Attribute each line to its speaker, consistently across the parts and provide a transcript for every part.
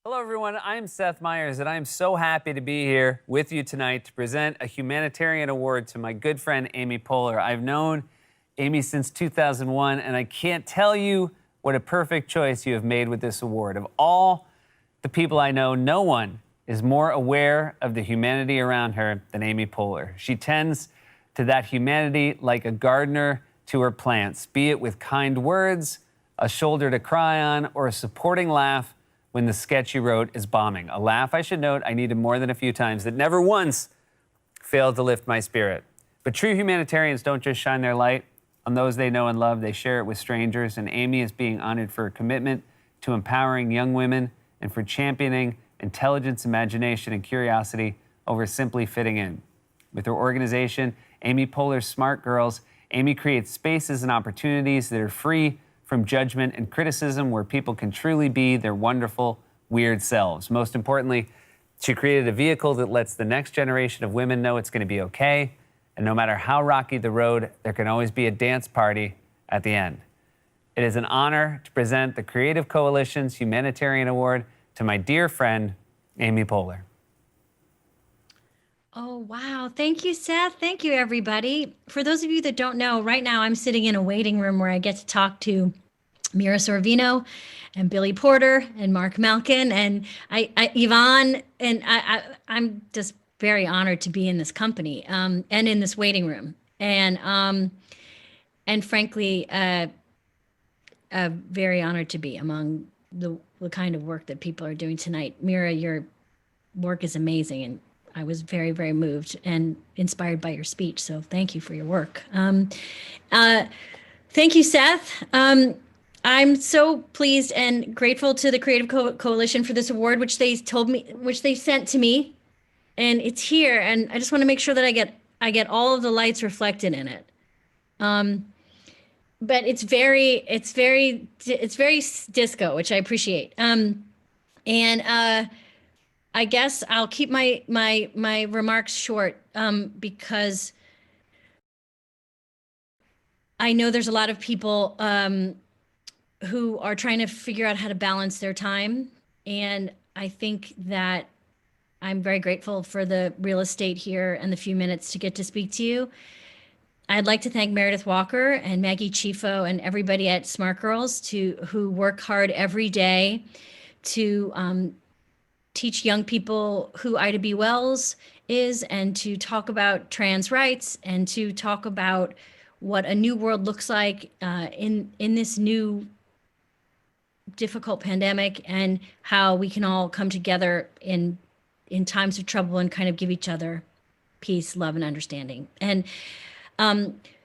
Speaker 1: Hello, everyone. I'm Seth Meyers, and I'm so happy to be here with you tonight to present a humanitarian award to my good friend, Amy Poehler. I've known Amy since 2001, and I can't tell you what a perfect choice you have made with this award. Of all the people I know, no one is more aware of the humanity around her than Amy Poehler. She tends to that humanity like a gardener to her plants, be it with kind words, a shoulder to cry on, or a supporting laugh when the sketch you wrote is bombing. A laugh, I should note, I needed more than a few times, that never once failed to lift my spirit. But true humanitarians don't just shine their light on those they know and love, they share it with strangers, and Amy is being honored for her commitment to empowering young women and for championing intelligence, imagination, and curiosity over simply fitting in. With her organization, Amy Poehler's Smart Girls, Amy creates spaces and opportunities that are free from judgment and criticism, where people can truly be their wonderful, weird selves. Most importantly, she created a vehicle that lets the next generation of women know it's going to be okay, and no matter how rocky the road, there can always be a dance party at the end. It is an honor to present the Creative Coalition's Humanitarian Award to my dear friend, Amy Poehler.
Speaker 2: Oh, wow. Thank you, Seth. Thank you, everybody. For those of you that don't know, right now I'm sitting in a waiting room where I get to talk to Mira Sorvino and Billy Porter and Mark Malkin and Yvonne. And I'm just very honored to be in this company and in this waiting room. And frankly, very honored to be among the kind of work that people are doing tonight. Mira, your work is amazing, and I was very, very moved and inspired by your speech. So thank you for your work. Thank you, Seth. I'm so pleased and grateful to the Creative Coalition for this award, which they sent to me, and it's here. And I just want to make sure that I get all of the lights reflected in it. But it's very disco, which I appreciate. I guess I'll keep my remarks short because I know there's a lot of people who are trying to figure out how to balance their time. And I think that I'm very grateful for the real estate here and the few minutes to get to speak to you. I'd like to thank Meredith Walker and Maggie Chifo and everybody at Smart Girls who work hard every day to teach young people who Ida B. Wells is, and to talk about trans rights, and to talk about what a new world looks like in this new difficult pandemic, and how we can all come together in times of trouble and kind of give each other peace, love, and understanding. And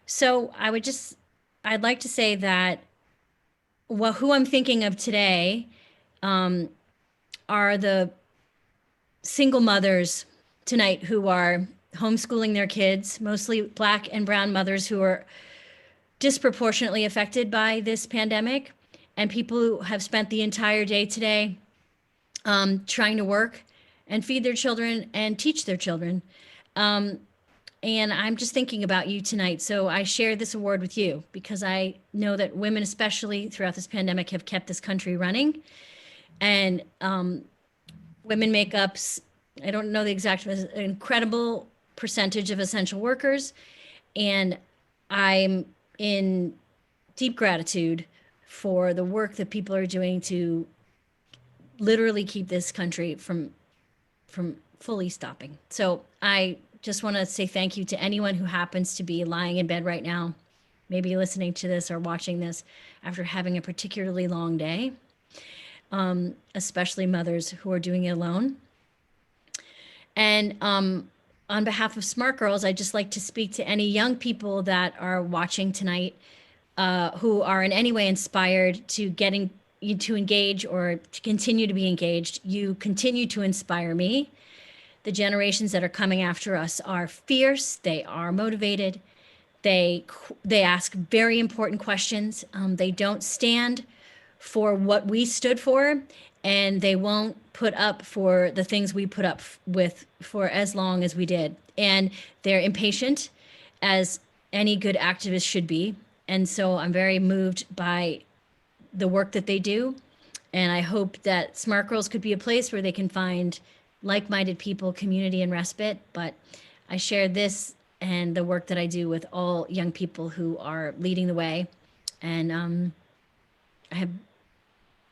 Speaker 2: so I'd like to say that who I'm thinking of today are the single mothers tonight who are homeschooling their kids, mostly Black and brown mothers who are disproportionately affected by this pandemic, and people who have spent the entire day today trying to work and feed their children and teach their children. And I'm just thinking about you tonight. So I share this award with you because I know that women, especially throughout this pandemic, have kept this country running. And women make up, I don't know the exact, an incredible percentage of essential workers. And I'm in deep gratitude for the work that people are doing to literally keep this country from fully stopping. So I just want to say thank you to anyone who happens to be lying in bed right now, maybe listening to this or watching this after having a particularly long day, especially mothers who are doing it alone. And on behalf of Smart Girls, I'd just like to speak to any young people that are watching tonight who are in any way inspired to engage or to continue to be engaged. You continue to inspire me. The generations that are coming after us are fierce. They are motivated. They ask very important questions. They don't stand for what we stood for, and they won't put up for the things we put up with for as long as we did. And they're impatient, as any good activist should be. And so I'm very moved by the work that they do. And I hope that Smart Girls could be a place where they can find like-minded people, community, and respite. But I share this and the work that I do with all young people who are leading the way. And I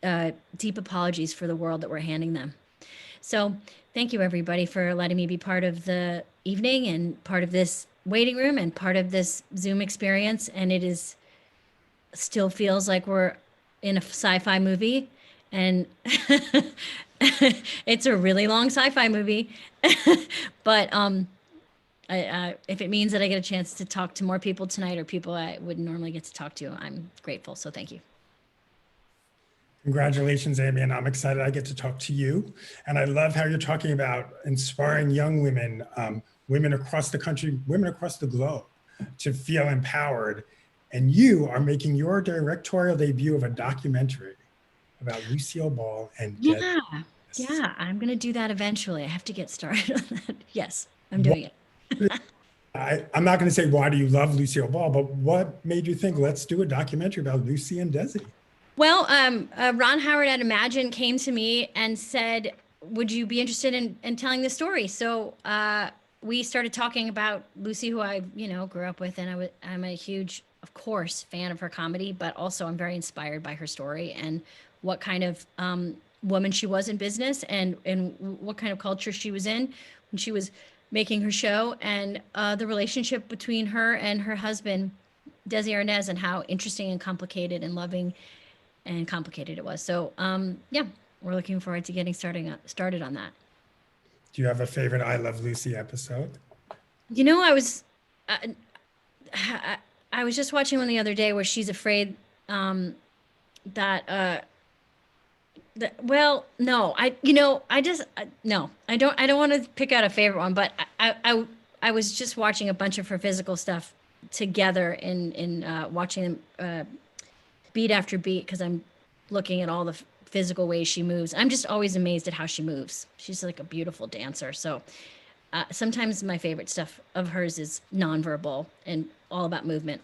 Speaker 2: have deep apologies for the world that we're handing them. So thank you, everybody, for letting me be part of the evening and part of this waiting room and part of this Zoom experience. And it is still feels like we're in a sci-fi movie, and it's a really long sci-fi movie. But if it means that I get a chance to talk to more people tonight or people I wouldn't normally get to talk to, I'm grateful. So thank you.
Speaker 3: Congratulations, Amy, and I'm excited I get to talk to you. And I love how you're talking about inspiring young women, women across the country, women across the globe to feel empowered. And you are making your directorial debut of a documentary about Lucille Ball and
Speaker 2: Yeah, I'm going to do that eventually. I have to get started on that. Yes, I'm doing it.
Speaker 3: I'm not going to say, why do you love Lucille Ball, but what made you think, let's do a documentary about Lucy and Desi?
Speaker 2: Well, Ron Howard at Imagine came to me and said, would you be interested in telling this story? So we started talking about Lucy, who I, grew up with. And I'm a huge, of course, fan of her comedy, but also I'm very inspired by her story and what kind of woman she was in business and what kind of culture she was in when she was making her show, and the relationship between her and her husband, Desi Arnaz, and how interesting and complicated and loving and complicated it was. So yeah, we're looking forward to getting started on that.
Speaker 3: Do you have a favorite I Love Lucy episode?
Speaker 2: I was just watching one the other day where she's afraid that well, no, I don't want to pick out a favorite one, but I was just watching a bunch of her physical stuff together in watching them beat after beat, because I'm looking at all the physical ways she moves. I'm just always amazed at how she moves. She's like a beautiful dancer. So sometimes my favorite stuff of hers is nonverbal and all about movement.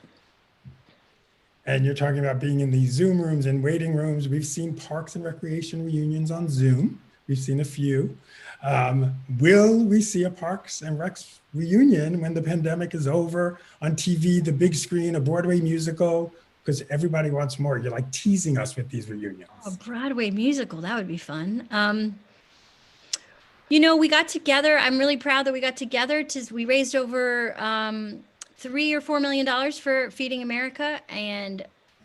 Speaker 3: And you're talking about being in these Zoom rooms and waiting rooms. We've seen Parks and Recreation reunions on Zoom. We've seen a few. Will we see a Parks and Recs reunion when the pandemic is over, on TV, the big screen, a Broadway musical? Because everybody wants more. You're like teasing us with these reunions.
Speaker 2: A Broadway musical, that would be fun. We got together. I'm really proud that we got together. We raised over $3 or $4 million for Feeding America, and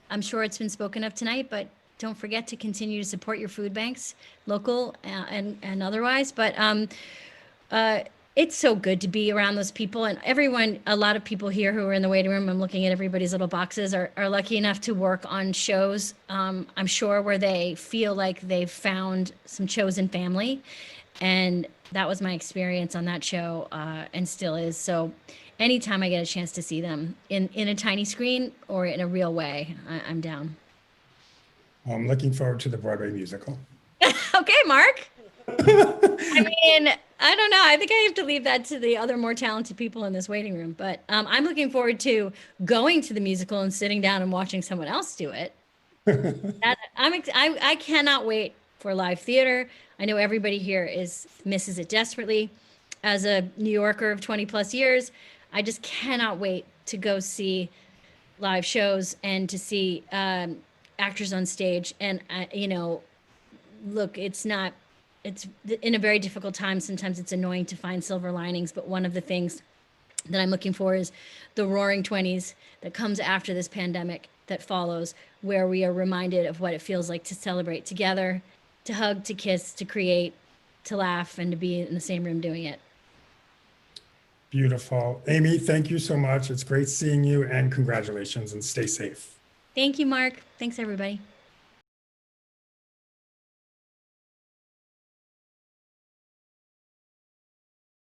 Speaker 2: I'm sure it's been spoken of tonight, but don't forget to continue to support your food banks, local and otherwise. But it's so good to be around those people, and everyone, a lot of people here who are in the waiting room, I'm looking at everybody's little boxes, are lucky enough to work on shows, I'm sure, where they feel like they've found some chosen family. And that was my experience on that show, and still is. So anytime I get a chance to see them in a tiny screen or in a real way, I'm down.
Speaker 3: Well, I'm looking forward to the Broadway musical.
Speaker 2: Okay, Mark. I mean, I don't know. I think I have to leave that to the other more talented people in this waiting room. But I'm looking forward to going to the musical and sitting down and watching someone else do it. I cannot wait for live theater. I know everybody here misses it desperately. As a New Yorker of 20 plus years, I just cannot wait to go see live shows and to see actors on stage. And, look, it's in a very difficult time. Sometimes it's annoying to find silver linings. But one of the things that I'm looking for is the roaring 20s that comes after this pandemic that follows, where we are reminded of what it feels like to celebrate together, to hug, to kiss, to create, to laugh, and to be in the same room doing it.
Speaker 3: Beautiful. Amy, thank you so much. It's great seeing you, and congratulations, and stay safe.
Speaker 2: Thank you, Mark. Thanks, everybody.